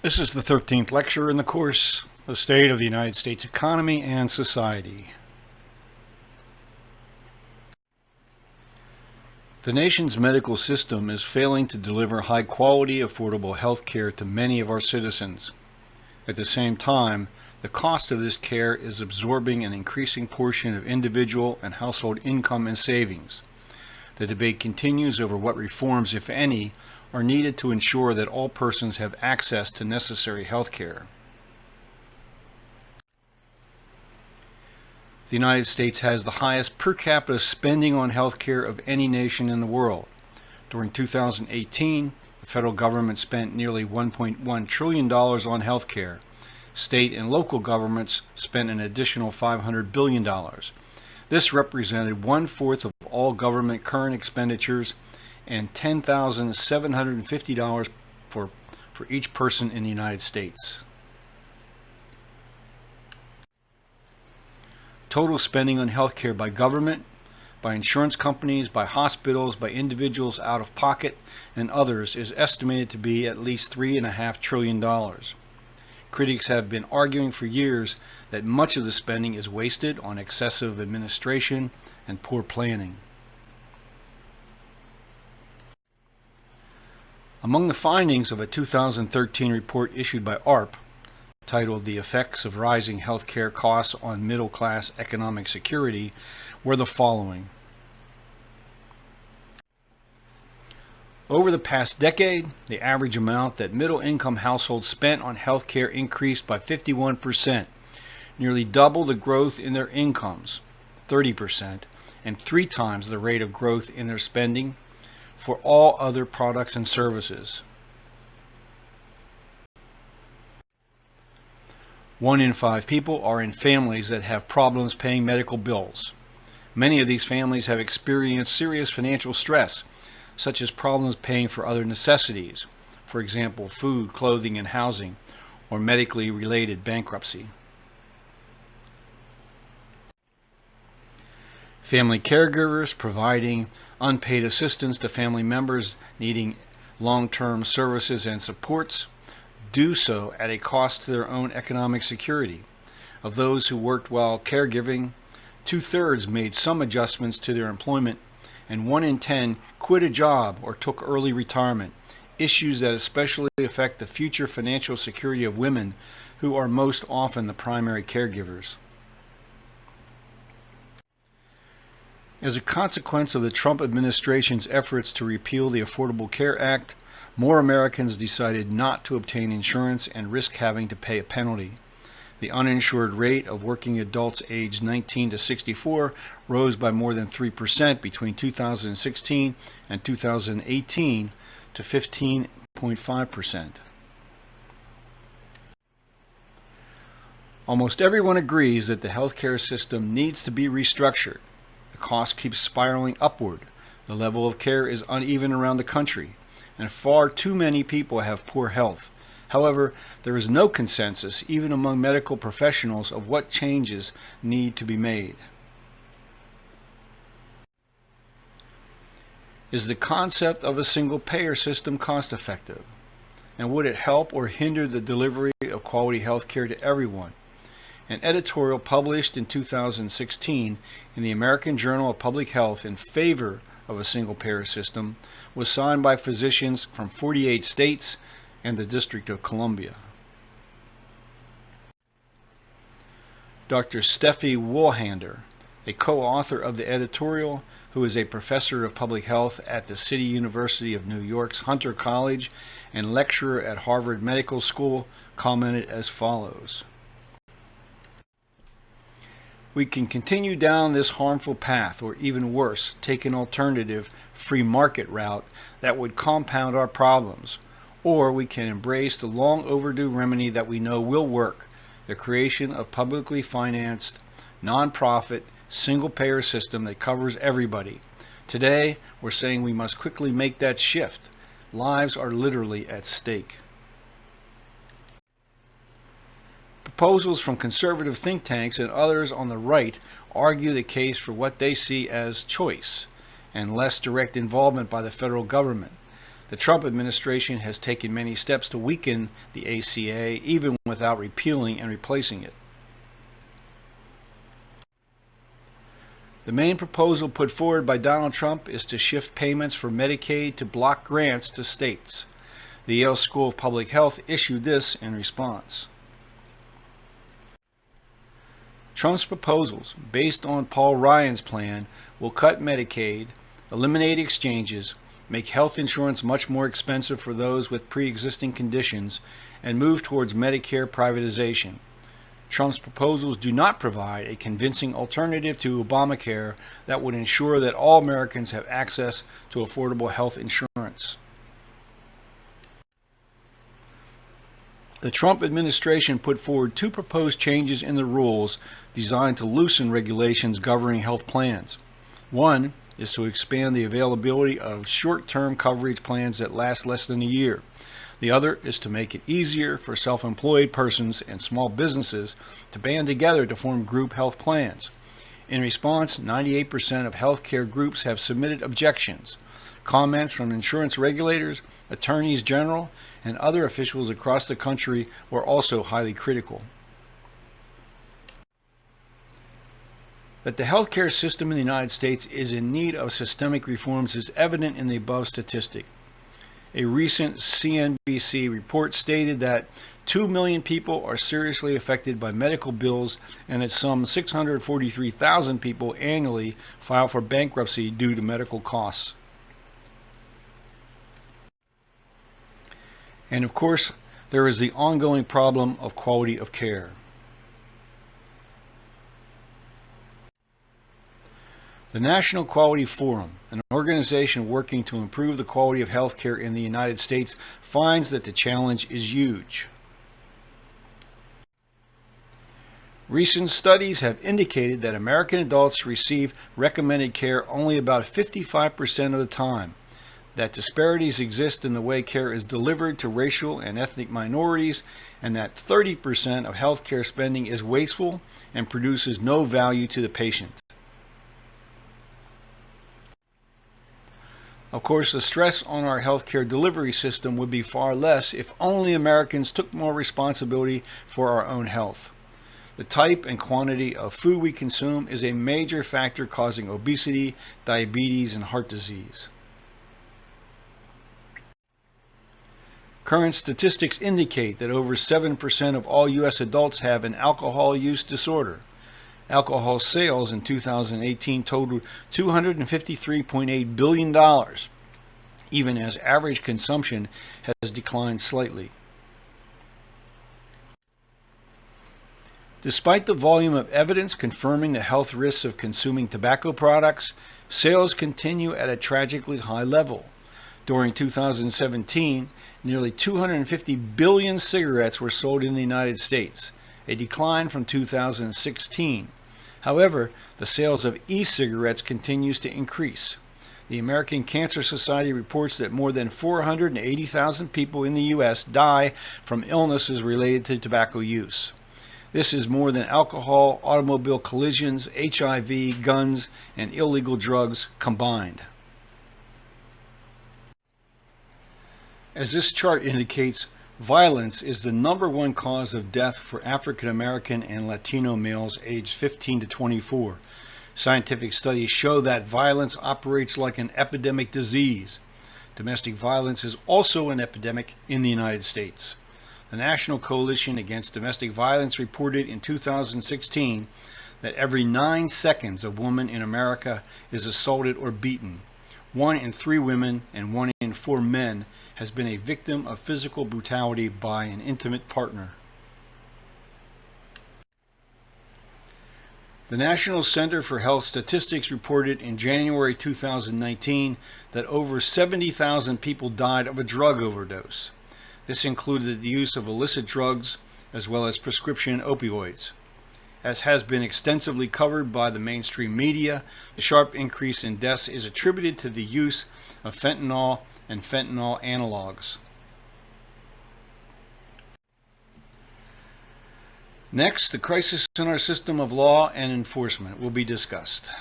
This is the 13th lecture in the course, The State of the United States Economy and Society. The nation's medical system is failing to deliver high-quality, affordable health care to many of our citizens. At the same time, the cost of this care is absorbing an increasing portion of individual and household income and savings. The debate continues over what reforms, if any, are needed to ensure that all persons have access to necessary health care. The United States has the highest per capita spending on health care of any nation in the world. During 2018, the federal government spent nearly $1.1 trillion on health care. State and local governments spent an additional $500 billion. This represented one-fourth of all government current expenditures and $10,750 for each person in the United States. Total spending on health care by government, by insurance companies, by hospitals, by individuals out of pocket, and others is estimated to be at least $3.5 trillion. Critics have been arguing for years that much of the spending is wasted on excessive administration and poor planning. Among the findings of a 2013 report issued by AARP, titled The Effects of Rising Healthcare Costs on Middle-Class Economic Security, were the following. Over the past decade, the average amount that middle-income households spent on health care increased by 51%, nearly double the growth in their incomes, 30%, and 3 times the rate of growth in their spending for all other products and services. 1 in 5 people are in families that have problems paying medical bills. Many of these families have experienced serious financial stress, such as problems paying for other necessities, for example, food, clothing, and housing, or medically related bankruptcy. Family caregivers providing unpaid assistance to family members needing long-term services and supports do so at a cost to their own economic security. Of those who worked while caregiving, 2/3 made some adjustments to their employment, and 1 in 10 quit a job or took early retirement, issues that especially affect the future financial security of women who are most often the primary caregivers. As a consequence of the Trump administration's efforts to repeal the Affordable Care Act, more Americans decided not to obtain insurance and risk having to pay a penalty. The uninsured rate of working adults aged 19 to 64 rose by more than 3% between 2016 and 2018 to 15.5%. Almost everyone agrees that the healthcare system needs to be restructured. The cost keeps spiraling upward. The level of care is uneven around the country, and far too many people have poor health. However, there is no consensus, even among medical professionals, of what changes need to be made. Is the concept of a single-payer system cost-effective? And would it help or hinder the delivery of quality health care to everyone? An editorial published in 2016 in the American Journal of Public Health in favor of a single-payer system was signed by physicians from 48 states and the District of Columbia. Dr. Steffi Woolhander, a co-author of the editorial, who is a professor of public health at the City University of New York's Hunter College and lecturer at Harvard Medical School, commented as follows. We can continue down this harmful path, or even worse, take an alternative, free market route that would compound our problems. Or we can embrace the long overdue remedy that we know will work, the creation of publicly financed, non-profit, single-payer system that covers everybody. Today, we're saying we must quickly make that shift. Lives are literally at stake. Proposals from conservative think tanks and others on the right argue the case for what they see as choice and less direct involvement by the federal government. The Trump administration has taken many steps to weaken the ACA, even without repealing and replacing it. The main proposal put forward by Donald Trump is to shift payments for Medicaid to block grants to states. The Yale School of Public Health issued this in response. Trump's proposals, based on Paul Ryan's plan, will cut Medicaid, eliminate exchanges, make health insurance much more expensive for those with pre-existing conditions, and move towards Medicare privatization. Trump's proposals do not provide a convincing alternative to Obamacare that would ensure that all Americans have access to affordable health insurance. The Trump administration put forward two proposed changes in the rules designed to loosen regulations governing health plans. One is to expand the availability of short-term coverage plans that last less than a year. The other is to make it easier for self-employed persons and small businesses to band together to form group health plans. In response, 98% of healthcare groups have submitted objections. Comments from insurance regulators, attorneys general, and other officials across the country were also highly critical. That the healthcare system in the United States is in need of systemic reforms is evident in the above statistic. A recent CNBC report stated that 2 million people are seriously affected by medical bills and that some 643,000 people annually file for bankruptcy due to medical costs. And of course, there is the ongoing problem of quality of care. The National Quality Forum, an organization working to improve the quality of health care in the United States, finds that the challenge is huge. Recent studies have indicated that American adults receive recommended care only about 55% of the time, that disparities exist in the way care is delivered to racial and ethnic minorities, and that 30% of health care spending is wasteful and produces no value to the patient. Of course, the stress on our healthcare delivery system would be far less if only Americans took more responsibility for our own health. The type and quantity of food we consume is a major factor causing obesity, diabetes, and heart disease. Current statistics indicate that over 7% of all U.S. adults have an alcohol use disorder. Alcohol sales in 2018 totaled $253.8 billion, even as average consumption has declined slightly. Despite the volume of evidence confirming the health risks of consuming tobacco products, sales continue at a tragically high level. During 2017, nearly 250 billion cigarettes were sold in the United States, a decline from 2016. However, the sales of e-cigarettes continues to increase. The American Cancer Society reports that more than 480,000 people in the U.S. die from illnesses related to tobacco use. This is more than alcohol, automobile collisions, HIV, guns, and illegal drugs combined. As this chart indicates, violence is the #1 cause of death for African American and Latino males aged 15 to 24. Scientific studies show that violence operates like an epidemic disease. Domestic violence is also an epidemic in the United States. The National Coalition Against Domestic Violence reported in 2016 that every 9 seconds a woman in America is assaulted or beaten. 1 in 3 women and 1 in 4 men has been a victim of physical brutality by an intimate partner. The National Center for Health Statistics reported in January 2019 that over 70,000 people died of a drug overdose. This included the use of illicit drugs as well as prescription opioids. As has been extensively covered by the mainstream media, the sharp increase in deaths is attributed to the use of fentanyl and fentanyl analogs. Next, the crisis in our system of law and enforcement will be discussed.